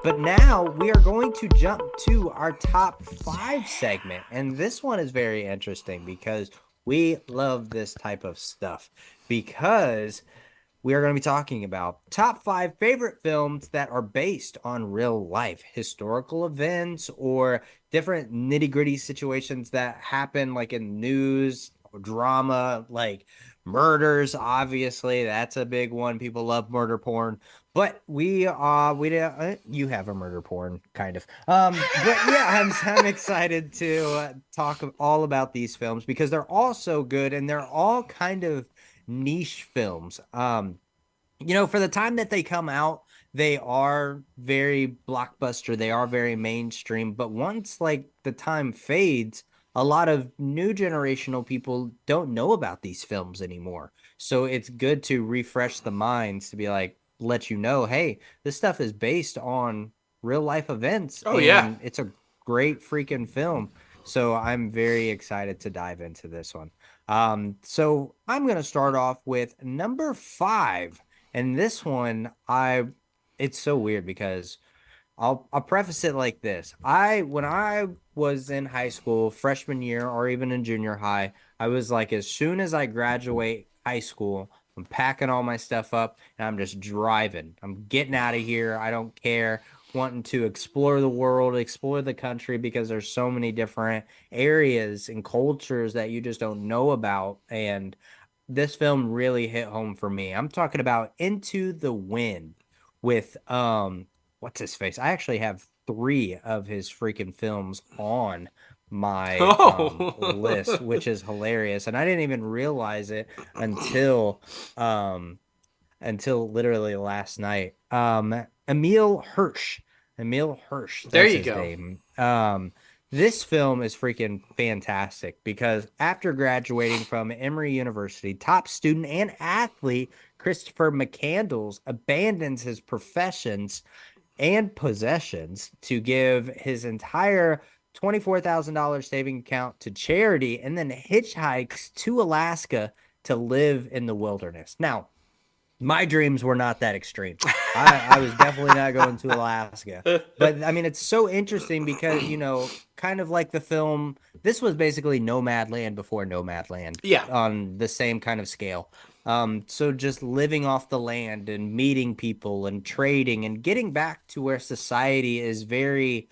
But now we are going to jump to our top 5 segment. And this one is very interesting because we love this type of stuff. Because we are going to be talking about top 5 favorite films that are based on real life historical events or different nitty-gritty situations that happen, like in news or drama, like murders. Obviously, that's a big one. People love murder porn. But you have a murder porn kind of. But yeah, I'm excited to talk all about these films because they're all so good and they're all kind of niche films. For the time that they come out, they are very blockbuster, they are very mainstream, but once like the time fades, a lot of new generational people don't know about these films anymore. So it's good to refresh the minds to be like, let you know, hey, this stuff is based on real life events Oh yeah. and it's a great freaking film. So I'm very excited to dive into this one. So I'm going to start off with number 5. And this one, it's so weird because I'll preface it like this. When I was in high school, freshman year or even in junior high, I was like, as soon as I graduate high school, I'm packing all my stuff up and I'm just driving. I'm getting out of here. I don't care. Wanting to explore the world, explore the country because there's so many different areas and cultures that you just don't know about. And this film really hit home for me. I'm talking about Into the Wind with what's his face? I actually have 3 of his freaking films on my list, Oh. which is hilarious. And I didn't even realize it until um until literally last night. Emil Hirsch. Emil Hirsch, There that's you his go. name. This film is freaking fantastic because after graduating from Emory University, top student and athlete Christopher McCandles abandons his professions and possessions to give his entire $24,000 saving account to charity and then hitchhikes to Alaska to live in the wilderness. Now, my dreams were not that extreme. I was definitely not going to Alaska. But I mean, it's so interesting because, kind of like the film, this was basically Nomadland before Nomadland Yeah. on the same kind of scale. So just living off the land and meeting people and trading and getting back to where society is very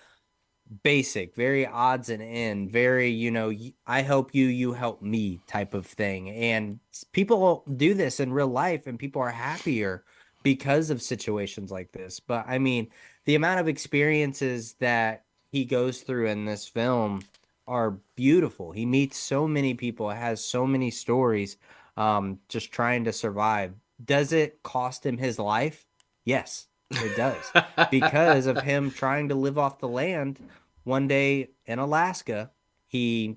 basic, very odds and end, very, I help you, you help me type of thing. And people do this in real life and people are happier because of situations like this. But I mean, the amount of experiences that he goes through in this film are beautiful. He meets so many people, has so many stories, just trying to survive. Does it cost him his life? Yes, it does because of him trying to live off the land. One day in Alaska, he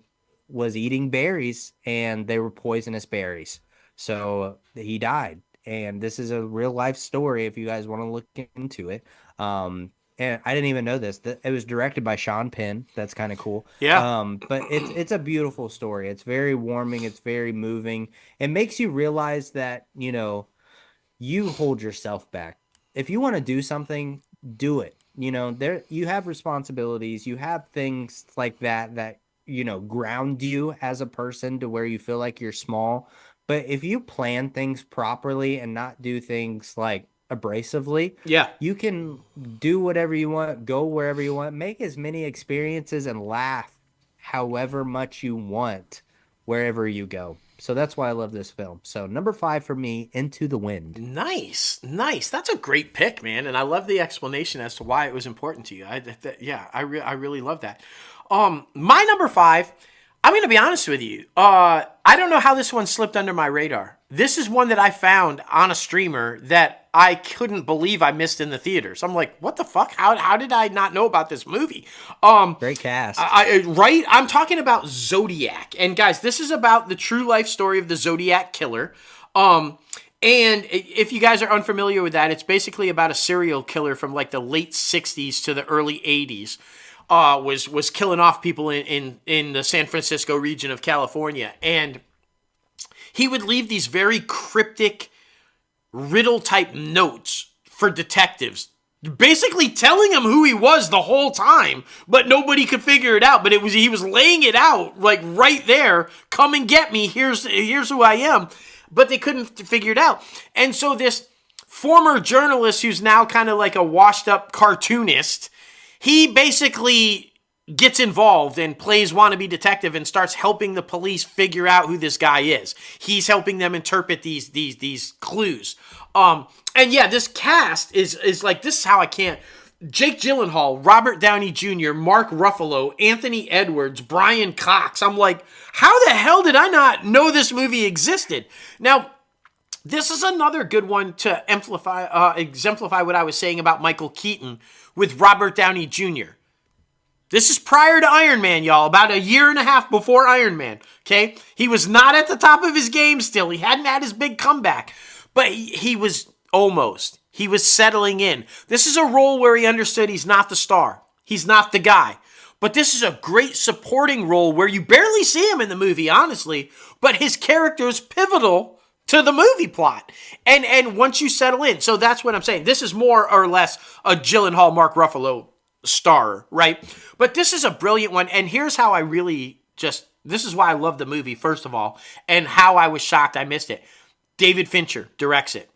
was eating berries and they were poisonous berries. So he died. And this is a real life story if you guys want to look into it. And I didn't even know this. It was directed by Sean Penn. That's kind of cool. Yeah. But it's a beautiful story. It's very warming. It's very moving. It makes you realize that, you hold yourself back. If you want to do something, do it. There you have responsibilities, you have things like that ground you as a person to where you feel like you're small. But if you plan things properly and not do things like abrasively, Yeah. you can do whatever you want, go wherever you want, make as many experiences and laugh however much you want wherever you go. So that's why I love this film. So number 5 for me, Into the Wind. Nice, nice. That's a great pick, man, and I love the explanation as to why it was important to you. I really love that. My number 5. I'm going to be honest with you. I don't know how this one slipped under my radar. This is one that I found on a streamer that I couldn't believe I missed in the theaters. I'm like, what the fuck? How did I not know about this movie? Great cast. Right? I'm talking about Zodiac. And guys, this is about the true life story of the Zodiac killer. And if you guys are unfamiliar with that, it's basically about a serial killer from like the late 60s to the early 80s. Was killing off people in the San Francisco region of California. And he would leave these very cryptic riddle type notes for detectives basically telling him who he was the whole time, but nobody could figure it out. But he was laying it out like right there. Come and get me. Here's who I am. But they couldn't figure it out. And so this former journalist, who's now kind of like a washed up cartoonist, he basically gets involved and plays wannabe detective and starts helping the police figure out who this guy is. He's helping them interpret these clues. And yeah, this cast is like, this is how I can't. Jake Gyllenhaal, Robert Downey Jr., Mark Ruffalo, Anthony Edwards, Brian Cox. I'm like, how the hell did I not know this movie existed? Now, this is another good one to exemplify what I was saying about Michael Keaton with Robert Downey Jr. This is prior to Iron Man, y'all, about a year and a half before Iron Man, okay? He was not at the top of his game still. He hadn't had his big comeback, but he was almost. He was settling in. This is a role where he understood he's not the star. He's not the guy. But this is a great supporting role where you barely see him in the movie, honestly, but his character is pivotal to the movie plot. And once you settle in, so that's what I'm saying. This is more or less a Gyllenhaal, Mark Ruffalo star, right? But this is a brilliant one. And here's how I really this is why I love the movie, first of all, and how I was shocked I missed it. David Fincher directs it.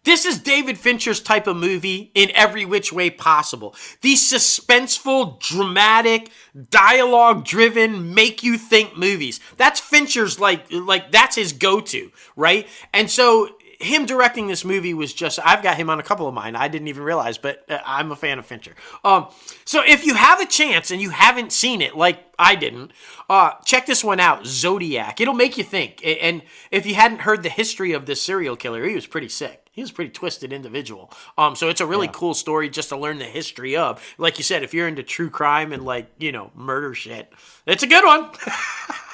This is David Fincher's type of movie in every which way possible. These suspenseful, dramatic, dialogue-driven, make-you-think movies. That's Fincher's, like that's his go-to, right? And so him directing this movie was just, I've got him on a couple of mine. I didn't even realize, but I'm a fan of Fincher. So if you have a chance and you haven't seen it, like I didn't, check this one out, Zodiac. It'll make you think. And if you hadn't heard the history of this serial killer, he was pretty sick. He was a pretty twisted individual. So it's a really cool story just to learn the history of. Like you said, if you're into true crime and murder shit, it's a good one.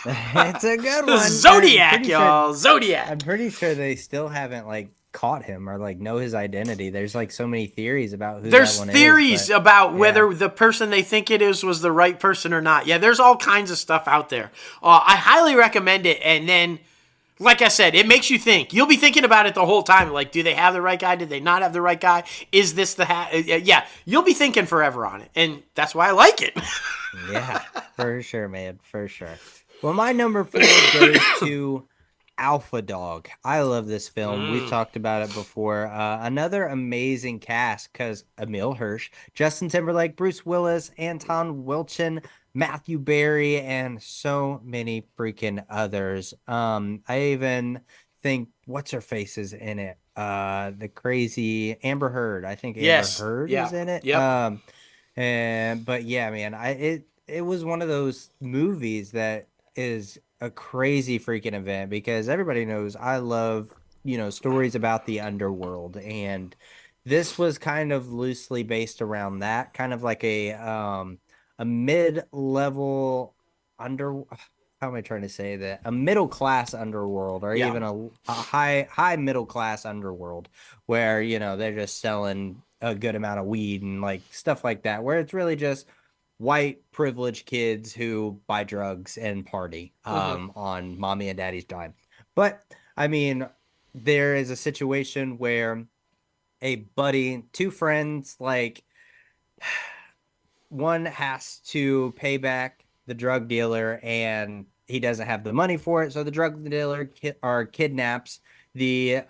It's a good one. Zodiac, y'all. Zodiac. I'm pretty sure they still haven't caught him or know his identity. There's so many theories about who there's that one theories is, about whether the person they think it is was the right person or not. Yeah, there's all kinds of stuff out there. I highly recommend it. And then, like I said, it makes you think. You'll be thinking about it the whole time. Like, do they have the right guy? Did they not have the right guy? Is this the yeah, you'll be thinking forever on it. And that's why I like it. Yeah, for sure, man. For sure. Well, my number 4 goes to Alpha Dog. I love this film. We've talked about it before. Another amazing cast because Emil Hirsch, Justin Timberlake, Bruce Willis, Anton Yelchin, Matthew Berry, and so many freaking others. I even think what's her face is in it. The crazy Amber Heard. I think Amber Heard is in it. Yep. But yeah, man, it was one of those movies that is a crazy freaking event because everybody knows I love, stories about the underworld, and this was kind of loosely based around that, kind of like a mid-level under how am I trying to say that? A middle class underworld, or even a high middle class underworld, where they're just selling a good amount of weed and stuff like that, where it's really just white privileged kids who buy drugs and party on mommy and daddy's dime. But I mean, there is a situation where two friends, one has to pay back the drug dealer and he doesn't have the money for it. So the drug dealer kidnaps the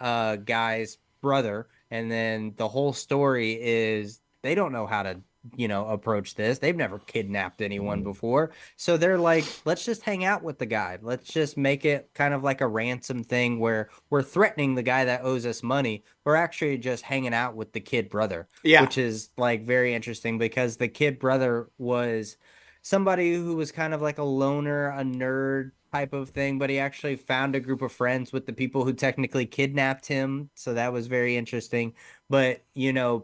guy's brother. And then the whole story is they don't know how to, approach this. They've never kidnapped anyone before. So they're like, let's just hang out with the guy. Let's just make it kind of like a ransom thing where we're threatening the guy that owes us money. We're actually just hanging out with the kid brother, which is very interesting because the kid brother was somebody who was kind of like a loner, a nerd type of thing, but he actually found a group of friends with the people who technically kidnapped him. So that was very interesting. But,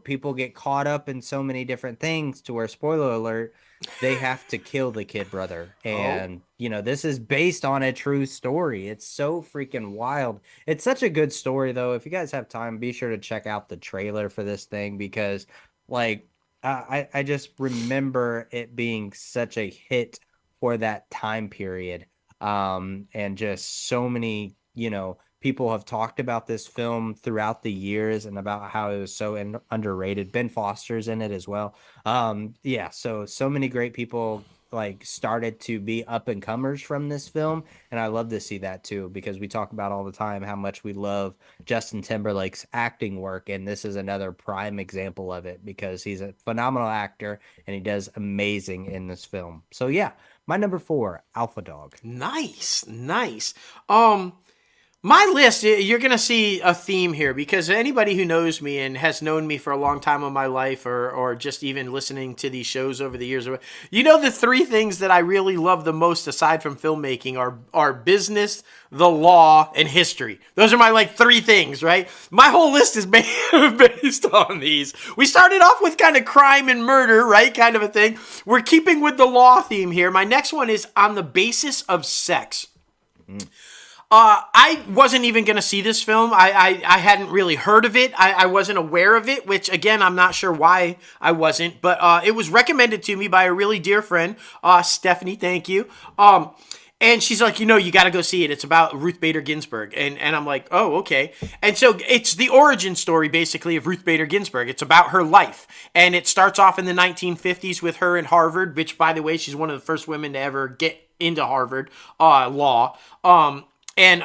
people get caught up in so many different things to where, spoiler alert, they have to kill the kid brother. And, this is based on a true story. It's so freaking wild. It's such a good story, though. If you guys have time, be sure to check out the trailer for this thing because, I just remember it being such a hit for that time period. And just so many, people have talked about this film throughout the years and about how it was so underrated. Ben Foster's in it as well. Yeah, so many great people like started to be up and comers from this film, and I love to see that too because we talk about all the time how much we love Justin Timberlake's acting work, and this is another prime example of it because he's a phenomenal actor and he does amazing in this film. So yeah, my number four, Alpha Dog. Nice, nice. My list, you're going to see a theme here because anybody who knows me and has known me for a long time in my life or just even listening to these shows over the years, you know the three things that I really love the most aside from filmmaking are business, the law, and history. Those are my like three things, right? My whole list is based on these. We started off with kind of crime and murder, right? Kind of a thing. We're keeping with the law theme here. My next one is on the basis of sex. I wasn't even going to see this film. I hadn't really heard of it. I wasn't aware of it, which, again, I'm not sure why I wasn't. But it was recommended to me by a really dear friend, Stephanie, thank you. And she's like, you got to go see it. It's about Ruth Bader Ginsburg. And I'm like, oh, okay. And so it's the origin story, basically, of Ruth Bader Ginsburg. It's about her life. And it starts off in the 1950s with her in Harvard, which, by the way, she's one of the first women to ever get into Harvard law. And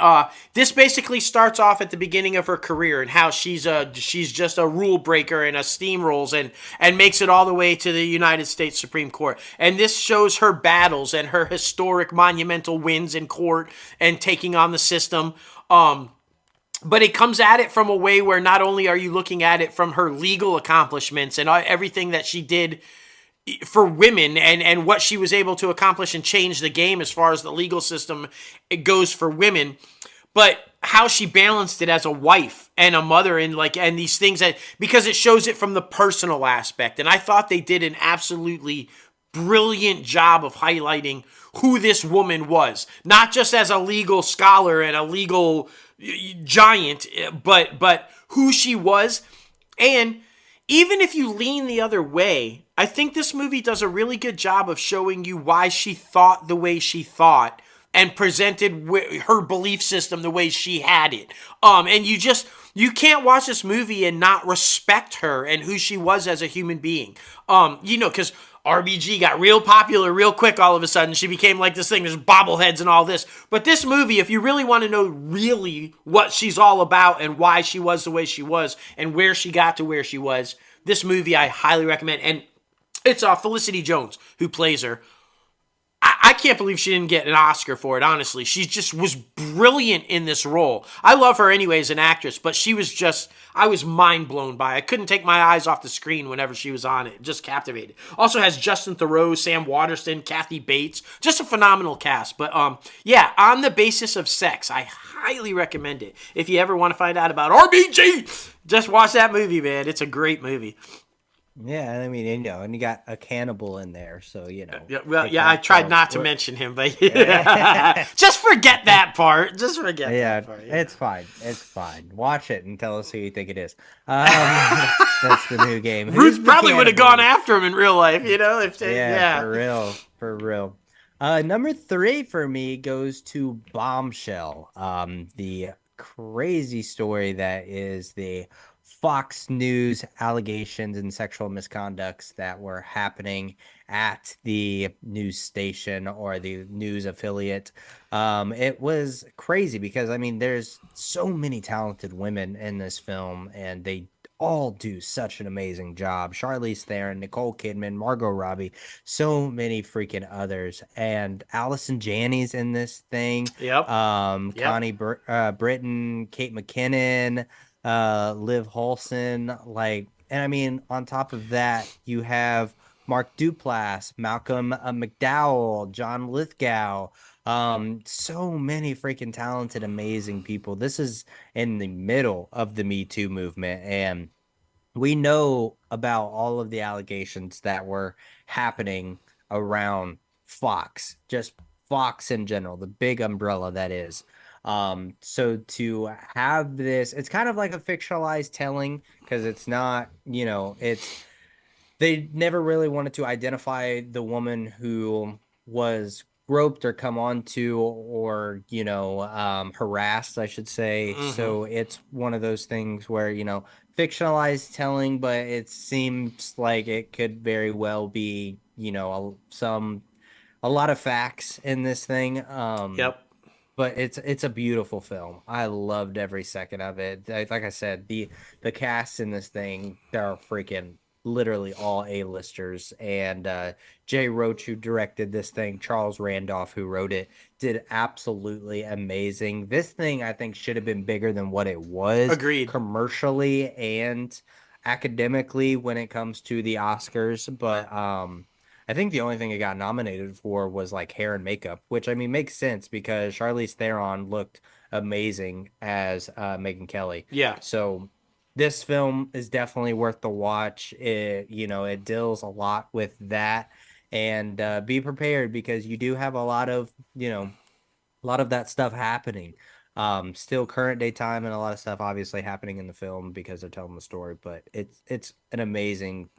this basically starts off at the beginning of her career and how she's just a rule breaker and steamrolls and makes it all the way to the United States Supreme Court. And this shows her battles and her historic monumental wins in court and taking on the system. But it comes at it from a way where not only are you looking at it from her legal accomplishments and everything that she did for women and what she was able to accomplish and change the game as far as the legal system it goes for women, but how she balanced it as a wife and a mother and these things that because it shows it from the personal aspect. And I thought they did an absolutely brilliant job of highlighting who this woman was, not just as a legal scholar and a legal giant, but who she was. And even if you lean the other way, I think this movie does a really good job of showing you why she thought the way she thought and presented her belief system the way she had it. And you can't watch this movie and not respect her and who she was as a human being. Because RBG got real popular real quick all of a sudden. She became like this thing. There's bobbleheads and all this. But this movie, if you really want to know really what she's all about and why she was the way she was and where she got to where she was, this movie I highly recommend. And it's Felicity Jones who plays her. I can't believe she didn't get an Oscar for it, honestly. She just was brilliant in this role. I love her anyway as an actress, but I was mind blown by it. I couldn't take my eyes off the screen whenever she was on it. Just captivated. Also has Justin Theroux, Sam Waterston, Kathy Bates. Just a phenomenal cast. But yeah, on the basis of sex, I highly recommend it. If you ever want to find out about RBG, just watch that movie, man. It's a great movie. Yeah, I mean, and you got a cannibal in there, so Yeah, I tried not to mention him, but just forget that part. Just forget that part. Yeah. It's fine. It's fine. Watch it and tell us who you think it is. That's the new game. Ruth probably would have gone after him in real life, yeah. For real. Number 3 for me goes to Bombshell. The crazy story that is the Fox News allegations and sexual misconducts that were happening at the news station or the news affiliate. It was crazy because, I mean, there's so many talented women in this film and they all do such an amazing job. Charlize Theron, Nicole Kidman, Margot Robbie, so many freaking others. And Allison Janney's in this thing. Yep. Connie Britton, Kate McKinnon, Liv Holson, and I mean, on top of that, you have Mark Duplass, Malcolm McDowell, John Lithgow, so many freaking talented, amazing people. This is in the middle of the Me Too movement, and we know about all of the allegations that were happening around Fox, just Fox in general, the big umbrella that is. So to have this, it's kind of like a fictionalized telling because it's not, they never really wanted to identify the woman who was groped or come onto or harassed, I should say. Mm-hmm. So it's one of those things where fictionalized telling, but it seems like it could very well be a lot of facts in this thing. Yep. But it's a beautiful film. I loved every second of it. Like I said, the cast in this thing, they're freaking literally all A-listers. And Jay Roach, who directed this thing, Charles Randolph, who wrote it, did absolutely amazing. This thing, I think, should have been bigger than what it was Agreed. commercially and academically when it comes to the Oscars. But I think the only thing it got nominated for was like hair and makeup, which I mean makes sense because Charlize Theron looked amazing as Megyn Kelly. Yeah. So this film is definitely worth the watch. It deals a lot with that, and be prepared because you do have a lot of that stuff happening. Still current day time and a lot of stuff obviously happening in the film because they're telling the story, but it's an amazing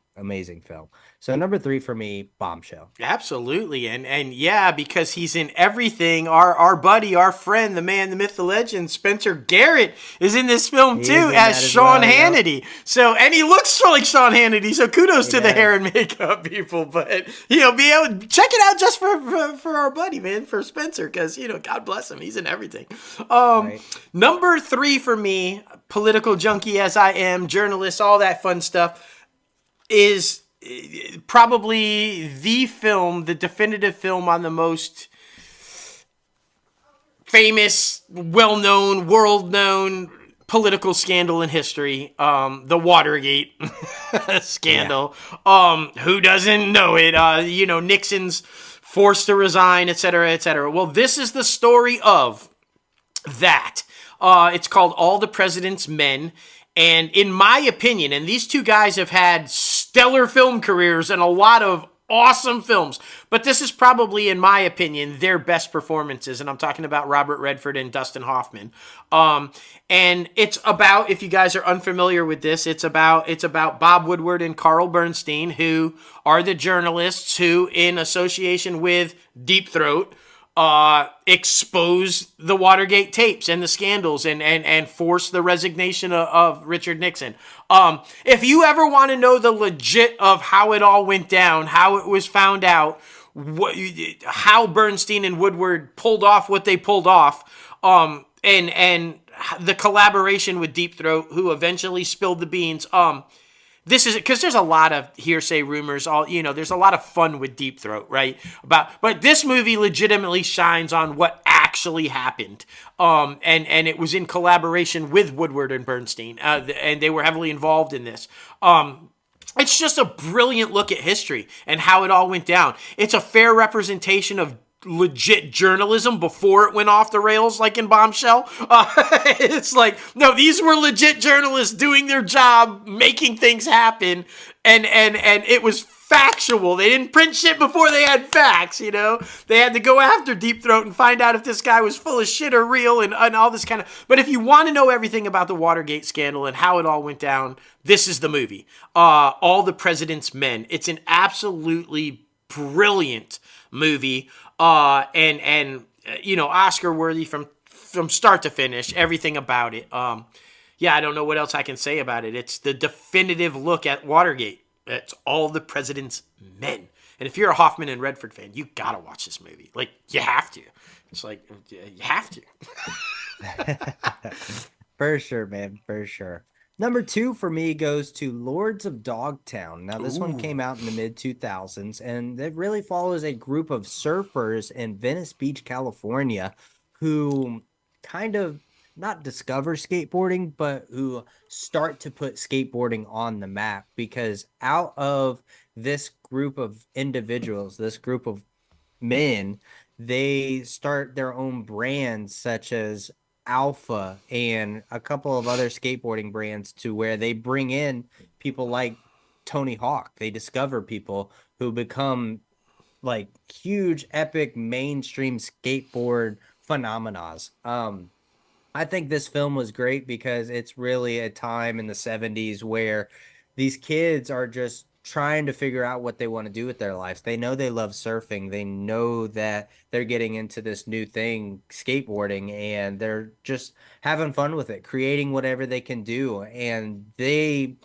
film. So number three for me, Bombshell. Absolutely, and yeah, because he's in everything. Our buddy, our friend, the man, the myth, the legend, Spencer Garrett is in this film He is too in as that as Sean well. Yep, Hannity. So, and he looks like Sean Hannity. So kudos he to the hair does. and makeup people. But be able to check it out just for our buddy, man, for Spencer, because God bless him, he's in everything. Right. Number three for me, political junkie as I am, journalist, all that fun stuff, is probably the definitive film on the most famous, well-known, world-known political scandal in history, the Watergate Yeah. scandal. Who doesn't know it? Nixon's forced to resign, et cetera, et cetera. Well, this is the story of that. It's called All the President's Men. And in my opinion, and these two guys have had stellar film careers and a lot of awesome films, but this is probably, in my opinion, their best performances. And I'm talking about Robert Redford and Dustin Hoffman. And it's about, if you guys are unfamiliar with this, it's about Bob Woodward and Carl Bernstein, who are the journalists who, in association with Deep Throat, expose the Watergate tapes and the scandals and force the resignation of Richard Nixon. If you ever want to know the legit of how it all went down, how it was found out, how Bernstein and Woodward pulled off what they pulled off, and the collaboration with Deep Throat, who eventually spilled the beans. This is because there's a lot of hearsay rumors. There's a lot of fun with Deep Throat, right? But this movie legitimately shines on what actually happened. And it was in collaboration with Woodward and Bernstein, and they were heavily involved in this. It's just a brilliant look at history and how it all went down. It's a fair representation of legit journalism before it went off the rails, like in Bombshell. It's like, no, these were legit journalists doing their job, making things happen, and it was factual. They didn't print shit before they had facts. They had to go after Deep Throat and find out if this guy was full of shit or real, and all this kind of. But if you want to know everything about the Watergate scandal and how it all went down, this is the movie. All the President's Men. It's an absolutely brilliant movie. Oscar worthy from start to finish, everything about it. I don't know what else I can say about it. It's the definitive look at Watergate. It's All the President's Men. And if you're a Hoffman and Redford fan, you gotta watch this movie. Like, you have to. It's like, you have to. For sure, man. For sure. Number two for me goes to Lords of Dogtown. Now, this one Ooh. came out in the mid 2000s, and it really follows a group of surfers in Venice Beach, California, who kind of not discover skateboarding, but who start to put skateboarding on the map because out of this group of individuals, this group of men, they start their own brands such as Alpha and a couple of other skateboarding brands to where they bring in people like Tony Hawk. They discover people who become like huge, epic, mainstream skateboard phenomenons. I think this film was great because it's really a time in the 70s where these kids are just trying to figure out what they want to do with their lives. They know they love surfing. They know that they're getting into this new thing, skateboarding, and they're just having fun with it, creating whatever they can do. And they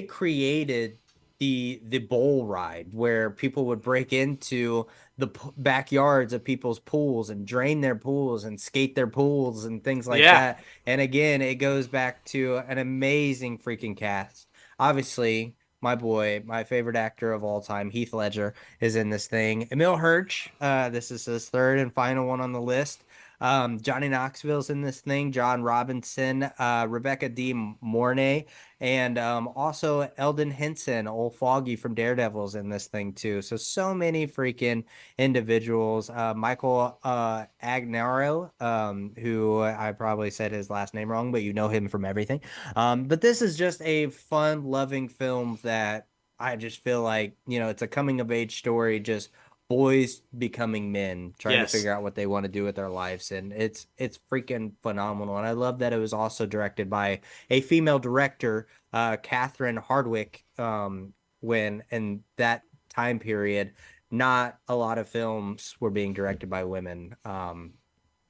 created the bowl ride where people would break into the backyards of people's pools and drain their pools and skate their pools and things like Yeah. that. And again, it goes back to an amazing freaking cast. Obviously, my boy, my favorite actor of all time, Heath Ledger, is in this thing. Emil Hirsch, this is his third and final one on the list. Johnny Knoxville's in this thing. John Robinson, Rebecca D. Mornay, and also Eldon Henson, old Foggy from Daredevil's in this thing too. So many freaking individuals. Michael Agnaro, who I probably said his last name wrong, but you know him from everything. But this is just a fun, loving film that I just feel like, it's a coming of age story, just boys becoming men, trying to Yes. figure out what they want to do with their lives. And it's freaking phenomenal. And I love that it was also directed by a female director, Catherine Hardwicke, when in that time period, not a lot of films were being directed by women.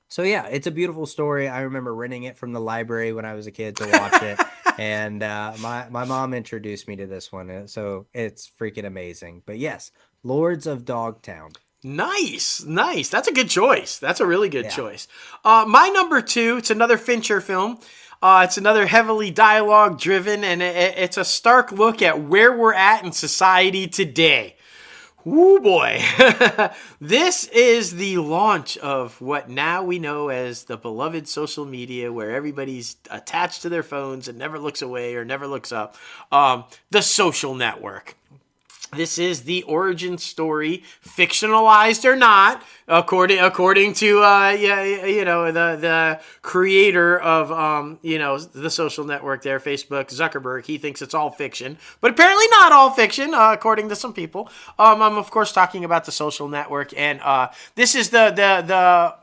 So yeah, it's a beautiful story. I remember renting it from the library when I was a kid to watch it, and my mom introduced me to this one, so it's freaking amazing. But yes, Lords of Dogtown. Nice, nice. That's a good choice. That's a really good Yeah. choice. My number two, it's another Fincher film. It's another heavily dialogue driven, and it's a stark look at where we're at in society today. Woo boy. This is the launch of what now we know as the beloved social media, where everybody's attached to their phones and never looks away or never looks up. The Social Network. This is the origin story, fictionalized or not, according to the creator of the Social Network there, Facebook, Zuckerberg. He thinks it's all fiction, but apparently not all fiction, according to some people. I'm of course talking about the Social Network, and this is the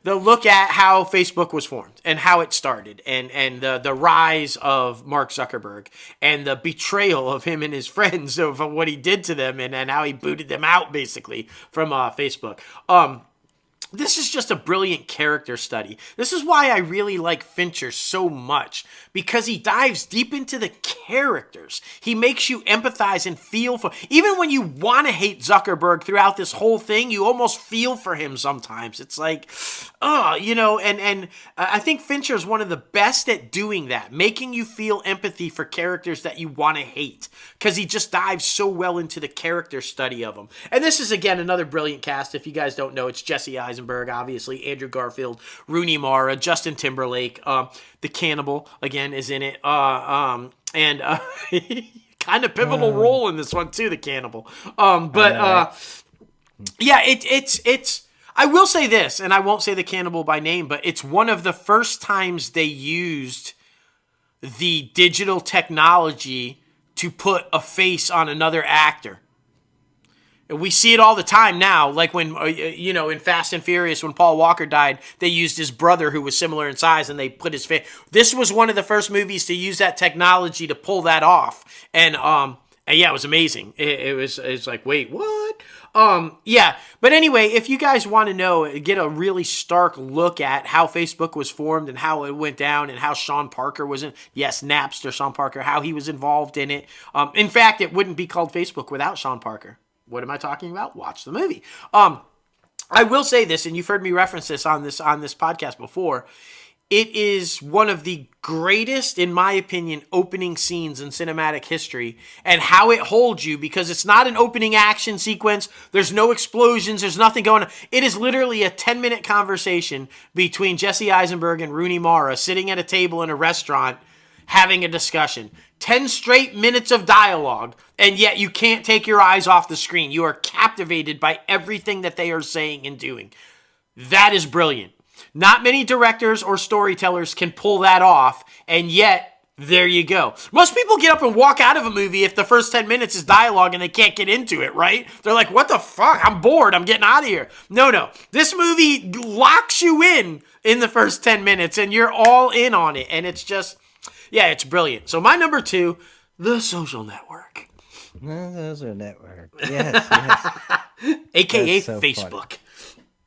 look at how Facebook was formed and how it started, and the rise of Mark Zuckerberg and the betrayal of him and his friends of what he did to them, and how he booted them out basically from Facebook. This is just a brilliant character study. This is why I really like Fincher so much, because he dives deep into the characters. He makes you empathize and feel for, even when you want to hate Zuckerberg throughout this whole thing, you almost feel for him sometimes. It's like, and I think Fincher is one of the best at doing that, making you feel empathy for characters that you want to hate, because he just dives so well into the character study of them. And this is, again, another brilliant cast. If you guys don't know, it's Jesse Eisenberg, obviously, Andrew Garfield, Rooney Mara, Justin Timberlake, the Cannibal, again, is in it, kind of pivotal role in this one too, the Cannibal. Yeah, it's. I will say this, and I won't say the Cannibal by name, but it's one of the first times they used the digital technology to put a face on another actor. We see it all the time now, like when, in Fast and Furious, when Paul Walker died, they used his brother who was similar in size, and they put his face. This was one of the first movies to use that technology to pull that off. And yeah, it was amazing. It's like, wait, what? Yeah. But anyway, if you guys want to know, get a really stark look at how Facebook was formed and how it went down and how Sean Parker was Napster Sean Parker, how he was involved in it. In fact, it wouldn't be called Facebook without Sean Parker. What am I talking about? Watch the movie. I will say this, and you've heard me reference this on this podcast before. It is one of the greatest, in my opinion, opening scenes in cinematic history, and how it holds you, because it's not an opening action sequence. There's no explosions. There's nothing going on. It is literally a 10-minute conversation between Jesse Eisenberg and Rooney Mara sitting at a table in a restaurant having a discussion. 10 straight minutes of dialogue, and yet you can't take your eyes off the screen. You are captivated by everything that they are saying and doing. That is brilliant. Not many directors or storytellers can pull that off, and yet, there you go. Most people get up and walk out of a movie if the first 10 minutes is dialogue and they can't get into it, right? They're like, what the fuck? I'm bored. I'm getting out of here. No. This movie locks you in the first 10 minutes, and you're all in on it, and it's just... yeah, it's brilliant. So my number two, The Social Network. Those are network. Yes, yes. That's AKA so funny. Facebook.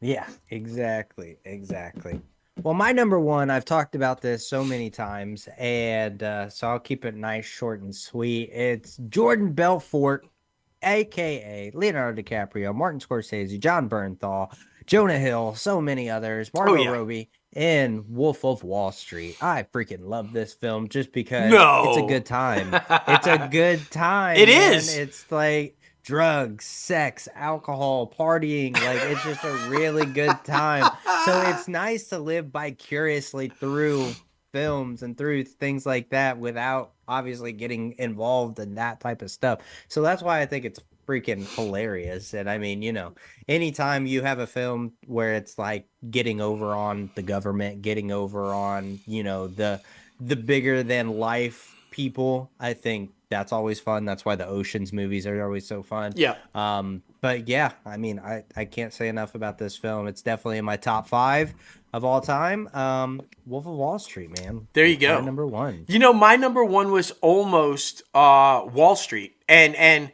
Yeah, exactly, exactly. Well, my number one, I've talked about this so many times, and so I'll keep it nice, short, and sweet. It's Jordan Belfort, aka Leonardo DiCaprio, Martin Scorsese, John Bernthal, Jonah Hill, so many others, Oh Margot yeah. Robbie in Wolf of Wall Street. I freaking love this film just because it's a No. good time. It's a good It time, man. is. It's like drugs, sex, alcohol, partying. Like it's just a really good time. So it's nice to live vicariously through films and through things like that without obviously getting involved in that type of stuff. So that's why I think it's freaking hilarious. And I mean, anytime you have a film where it's like getting over on the government, getting over on, the bigger than life people, I think that's always fun. That's why the Oceans movies are always so fun. Yeah. But yeah, I mean, I can't say enough about this film. It's definitely in my top five of all time. Wolf of Wall Street, man. There you My go. number one. My number one was almost Wall Street, and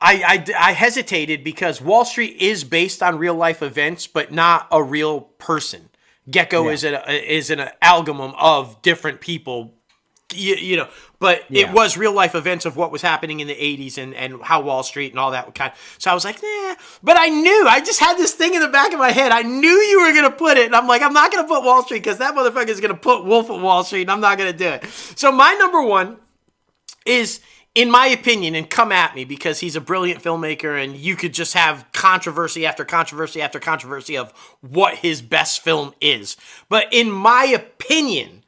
I hesitated because Wall Street is based on real life events, but not a real person. Gecko Yeah. is an amalgam of different people, but it Yeah. was real life events of what was happening in the 80s and how Wall Street and all that kind. So I was like, nah, but I just had this thing in the back of my head. I knew you were going to put it. And I'm like, I'm not going to put Wall Street because that motherfucker is going to put Wolf of Wall Street and I'm not going to do it. So my number one is, in my opinion, and come at me because he's a brilliant filmmaker and you could just have controversy after controversy after controversy of what his best film is. But in my opinion,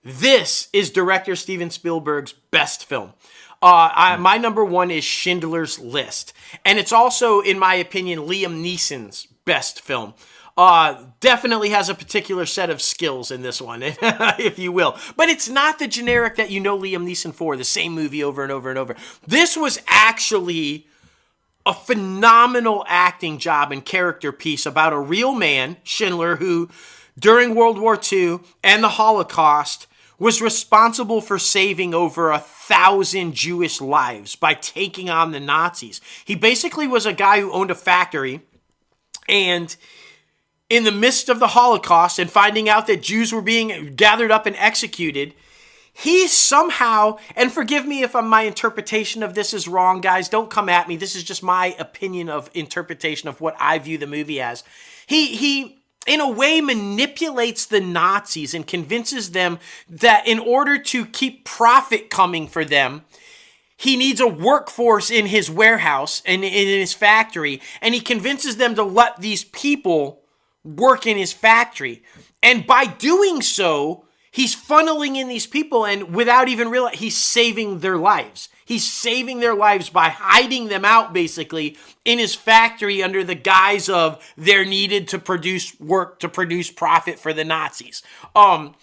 this is director Steven Spielberg's best film. My number one is Schindler's List. And it's also, in my opinion, Liam Neeson's best film. Definitely has a particular set of skills in this one, if you will. But it's not the generic that you know Liam Neeson for, the same movie over and over and over. This was actually a phenomenal acting job and character piece about a real man, Schindler, who during World War II and the Holocaust was responsible for saving over 1,000 Jewish lives by taking on the Nazis. He basically was a guy who owned a factory, and in the midst of the Holocaust and finding out that Jews were being gathered up and executed, he somehow, and forgive me if my interpretation of this is wrong, guys, don't come at me. This is just my opinion of interpretation of what I view the movie as. He in a way manipulates the Nazis and convinces them that in order to keep profit coming for them, he needs a workforce in his warehouse and in his factory, and he convinces them to let these people work in his factory. And by doing so, he's funneling in these people, and without even realizing, he's saving their lives. He's saving their lives by hiding them out, basically, in his factory under the guise of they're needed to produce work, to produce profit for the Nazis. And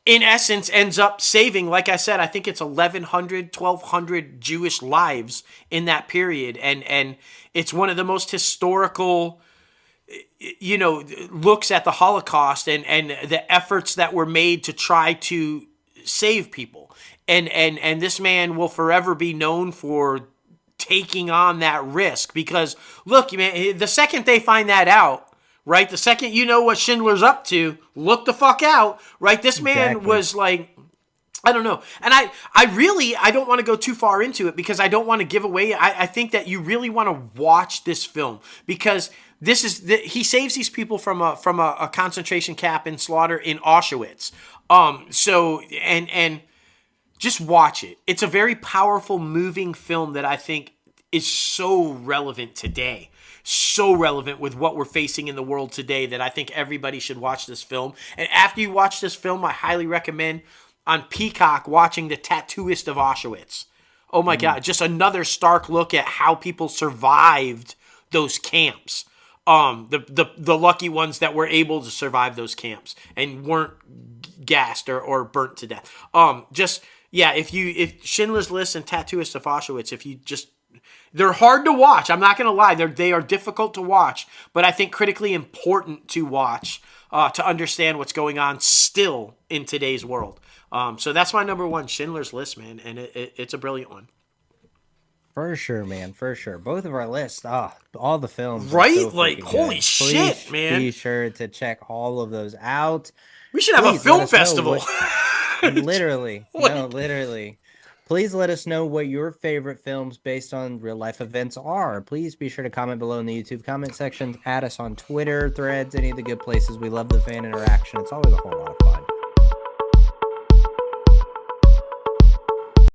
in essence, ends up saving, like I said, I think it's 1,100, 1,200 Jewish lives in that period. And it's one of the most historical looks at the Holocaust and the efforts that were made to try to save people. And this man will forever be known for taking on that risk because, look, man, the second they find that out, right, the second you know what Schindler's up to, look the fuck out, right? This man Exactly. was like, I don't know. And I don't want to go too far into it because I don't want to give away. I think that you really want to watch this film because he saves these people from a concentration camp and slaughter in Auschwitz. And just watch it. It's a very powerful, moving film that I think is so relevant today. So relevant with what we're facing in the world today that I think everybody should watch this film. And after you watch this film, I highly recommend on Peacock watching The Tattooist of Auschwitz. Oh my God, just another stark look at how people survived those camps. The lucky ones that were able to survive those camps and weren't gassed or burnt to death. If Schindler's List and Tattooist of Auschwitz, they're hard to watch. I'm not going to lie. They are difficult to watch, but I think critically important to watch to understand what's going on still in today's world. So that's my number one, Schindler's List, man, and it's a brilliant one. For sure, man. For sure. Both of our lists, all the films are Right? so Like, freaking holy good. shit, Please man. be sure to check all of those out. We should have a Please let film us know festival. what, literally, no, Like, literally. Please let us know what your favorite films based on real life events are. Please be sure to comment below in the YouTube comment section. Add us on Twitter, Threads, any of the good places. We love the fan interaction. It's always a whole lot of fun.